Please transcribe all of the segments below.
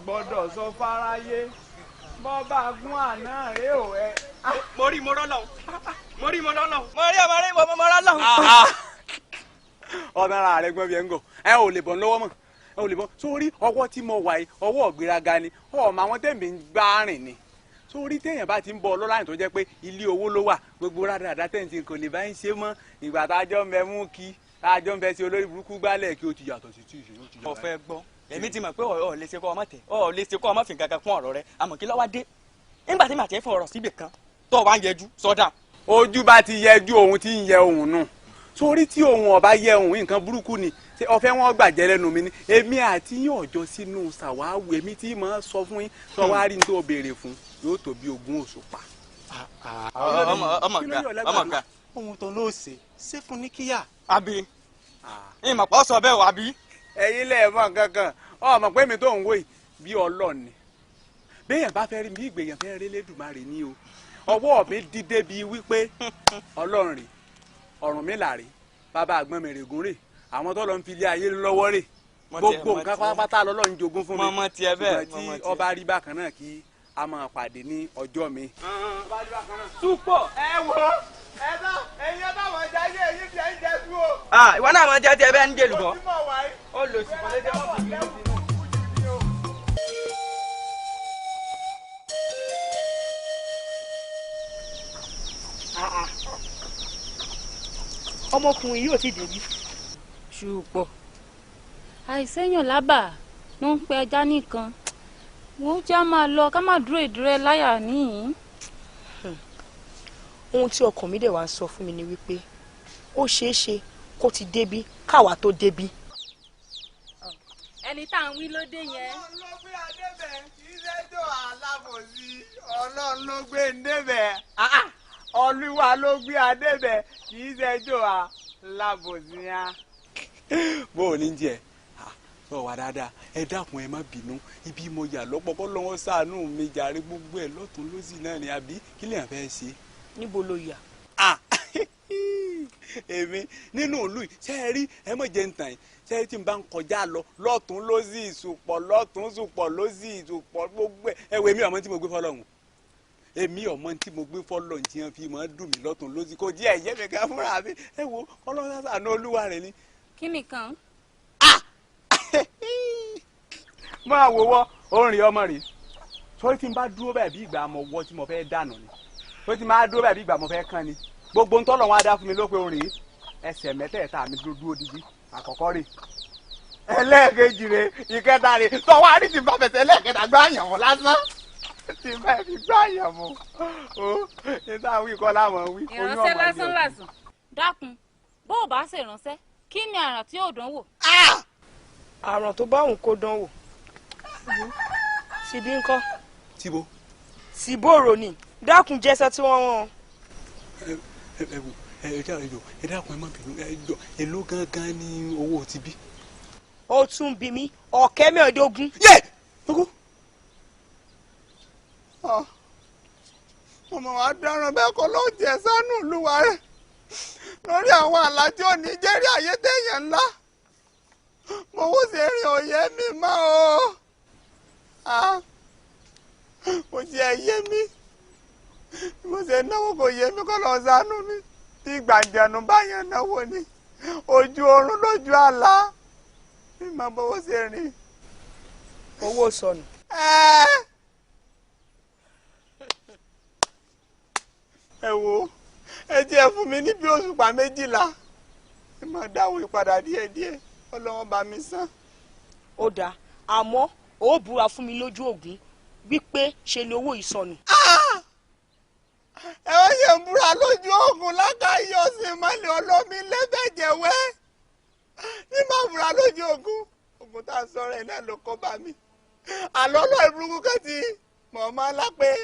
gbọ́dọ̀ sọ fáráyé bọ́ bá gún àná rẹ ò ẹ. mo rí mo rọ́lọ́ mo rí mo rọ́lọ́. ọ̀nà ara rẹ gbọ́n bí ẹ ń gọ̀ ẹ ò lè bọ̀ lọ́wọ́ mọ̀ ẹ ò lè bọ̀ sórí ọwọ́ tí mo wà yìí ọwọ́ ìgbéraga ni ọmọ àwọn tẹ̀mí ń gbá rìn ni sórí téèyàn bá ti ń bọ̀ ọlọ́láyìn tó jẹ́ pé ilé owó ló wà gbogbo rádaràdá tẹ̀ǹtì kò lè bá ń ṣe mọ́ ìgbà tájọ́ ń bẹ mú kí tájọ́ ń bẹ sí olórí burúkú gbálẹ̀ kí ó ti yàtọ̀ sí tí ìṣèlú ti yàtọ̀. ọ̀fẹ́ gbọ́ èmi ti mọ̀ pé ọ̀ lè ṣe kọ́ ọmọ tẹ̀ ọ̀ lè ṣe kọ́ ọmọ fi kankan kún ọ̀rọ̀ rẹ àmọ́ kí ló wá dé nígbà tí màtí ẹ fún ọ̀rọ̀ síbì kan tó o bá ń yẹjú sọ́dà. ojú bá ti yẹjú òun ti ń yẹ òun nù sórí tí òun ọba yẹ òun nǹkan burúkú ni ọ̀fẹ́ wọn gbàjẹ́ lẹ́nu mi ni èmi àti yín ọjọ́ sínú ṣàwáwù èmi tí mo sọ fún yín sọ wá rí ní tó béèrè fún yóò tó bí 20 òṣùpá. ọmọ ká ohun tó ló ṣe fún ní kíyà. àbí ìmọ̀pọ̀ sọ bẹ́ẹ̀ wà bí. ẹ̀yin lẹ mọ̀ kankan ọmọ pé mi tó ń wò yìí bí ọlọ́ọ̀ni béèyàn bá fẹ́ rí bí ìgbèyàn fẹ́ rí lẹ́dùnmáre ní o ọwọ́ mi dídé bíi wípé ọlọ́run rè ọ̀run mi là rè bàbá àgbọn mi rè gún rè àwọn tó lọ ń fi ilé ayé lọ́wọ́ rè gbogbo nǹkan pátápátá lọ́lọ́run jogún fún mi ṣùgbọ́n tí ọba rí bákan náà kí a máa pàdé ní ọjọ́ mi. túpọ̀ ẹ wo ẹ bá ẹyin bá wọn jáde èyí fi ẹyin jẹ tú o. ìwọ náà máa jẹ́ ti ẹ bẹ́ẹ̀ ń jèlùbọ́ ó lò sí kọ́lẹ́dẹ́ wọn fi bínú bínú. ọmọkùnrin yóò ti débi. ṣùpọ̀ àìsẹ́yàn lábà ló ń pẹ́ ẹja nìkan wọ́n já máa lọ ká má dúró ìdúró láyà níyìn. ohun tí ọkàn mi dẹ̀ wá ń sọ fún mi ni wípé ó ṣeé ṣe kó ti débi káwa tó débi. ẹni tá à ń wí ló dé yẹn. ọlọ́run ló gbé adébẹ̀ kì í ṣẹ́jọ́ alábòsí ọlọ́run ló gbé débẹ̀ olúwa ló gbé adébẹ̀ kì í ṣẹ́jọ́ alábòsí ya. bó o ní jẹ sọ wà dáadáa ẹ dákun ẹ má bínú ibi mo yà lọ́pọ̀pọ̀ lọ́wọ́ ṣàánú mi jàre gbogbo ẹ̀ lọ́tún lọ́sì náà ni àbí kí lèèyàn fẹ́ ṣe. níbo ló yà. èmi nínú ìlú yìí ṣe é rí ẹ mọ̀ jẹ́ ntàn yìí ṣe é tí n bá ń kọjá lọ lọ́tún lọ́sì ìsùpọ̀ lọ́tún ìsùpọ̀ lọ́sì ìsùpọ̀ gbogbo ẹ̀ wọ èmi ọmọ tí mo gbé fọlọ́hún èmi ọmọ tí mo gbé fọlọ́hún tí wọ́n fi máa dùn mí lọ́tún lọ́sì kò jẹ́ ẹ̀yẹ́ mi kan fúnra mi ẹ wo ọlọ́run ṣàánú olúwa rẹ̀ ni. kí nìkan. máa wo wọ́ orin ọmọ rẹ̀ sọ́rí tí n bá dúró bẹ́ẹ̀ bí ìgbà mo wọ́ tí mo fẹ́ dànù ni sọ́rí tí n bá dúró bẹ́ẹ̀ bí ìgbà mo fẹ́ kán ni gbogbo ń tọ́lọ̀ wọn á dá fún mi ló pé orin ẹsẹ̀ mẹ́tẹ̀ẹ̀ta mi dúró dídí àkọ́kọ́ rè ẹlẹ́ẹ̀kejì rè ìkẹta rè tọ́wọ́ àrí ti bá fẹsẹ̀ ẹlẹ́ẹ̀kẹta gbá àyàn wọn lásán tí bá fi gbá àyàn mọ́ ó ní táwọn wí kọ́ láwọn wí. ìránṣẹ́ lásán lásán dákun bó o bá ṣèrànṣẹ́ kí ni àràn tí yóò dánwò. àrùn tó bá òun kó dánwò síbí ńkọ́. tíbo. síbòrò ni dákun jẹ́sẹ́ tí wọ́n wọ́n. ẹ dákun ẹ má bínú ẹ jọ èló gangan ní owó ti bí. ó tún bí mi ọ̀kẹ́ mẹ́ẹ̀ẹ́dógún. yé kókó. ọmọ wa dáràn bẹ́ẹ̀ kọ́ ló jẹ sánú ìlúwa rẹ̀ lórí àwọn àlàjì òní jẹ́rí ayé téèyàn ńlá mo wó sí erin òye mi mọ́ o mo ti ẹ̀ yé mi mo ṣe náwó kò yé mi kọ́ lọ sánú mi tí gbàǹjẹ̀nù báyẹn náwó ni ojú oorun lójú àlá mi máa bọ́wọ́ sí erin. owó sọnù. ẹ wo ẹ jẹ́ fún mi ní bí òṣùpá 12 ẹ máa dáwọ́ ìpadà díẹ̀díẹ̀ ọlọ́wọ́n bá mi san. ó dáa àmọ́ ó búra fún mi lójú ògún wípé ṣe ni owó ìsọnù. ẹ ó yẹ ń búra lójú ògún lákàáyé ọ̀sìn mọ́lẹ̀ olómi lẹ́bẹ̀jẹ̀wẹ́ ní máa búra lójú ògún tá a sọ̀rọ̀ ẹ̀ náà ló kọ́ bá mi. àlọ́ lọ́ọ̀ ìbúrúkú kẹ́tì mọ̀ máa lápẹ́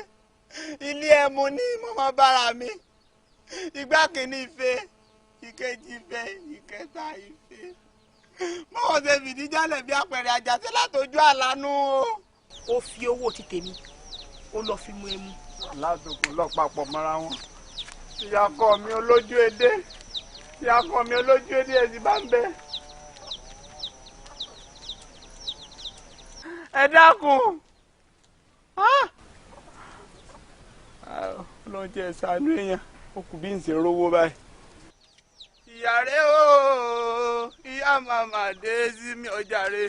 ilé ẹmu ní mọ́mọ́ bára mi ìgbà kìíní ife ìkejì ife ìkẹta ife mọ́wọ́n ṣe fìdí jálẹ̀ bí apẹ̀rẹ̀ àjàṣe látọjú àlánú o. ó fi owó ti tèmi ó lọ fi mú ẹmu. lásìkò lọ papọ̀ mọ́ra wọn ìyàkọ mi olójú edé ìyàkọ mi olójú edé ẹ̀sìn bá ń bẹ. ẹ dákun ọlọ́jẹ́ ṣàánú èèyàn ó kù bí n ṣe rówó báyìí. ìyá rẹ o ìyá màmá dé sí mi ọjà rẹ.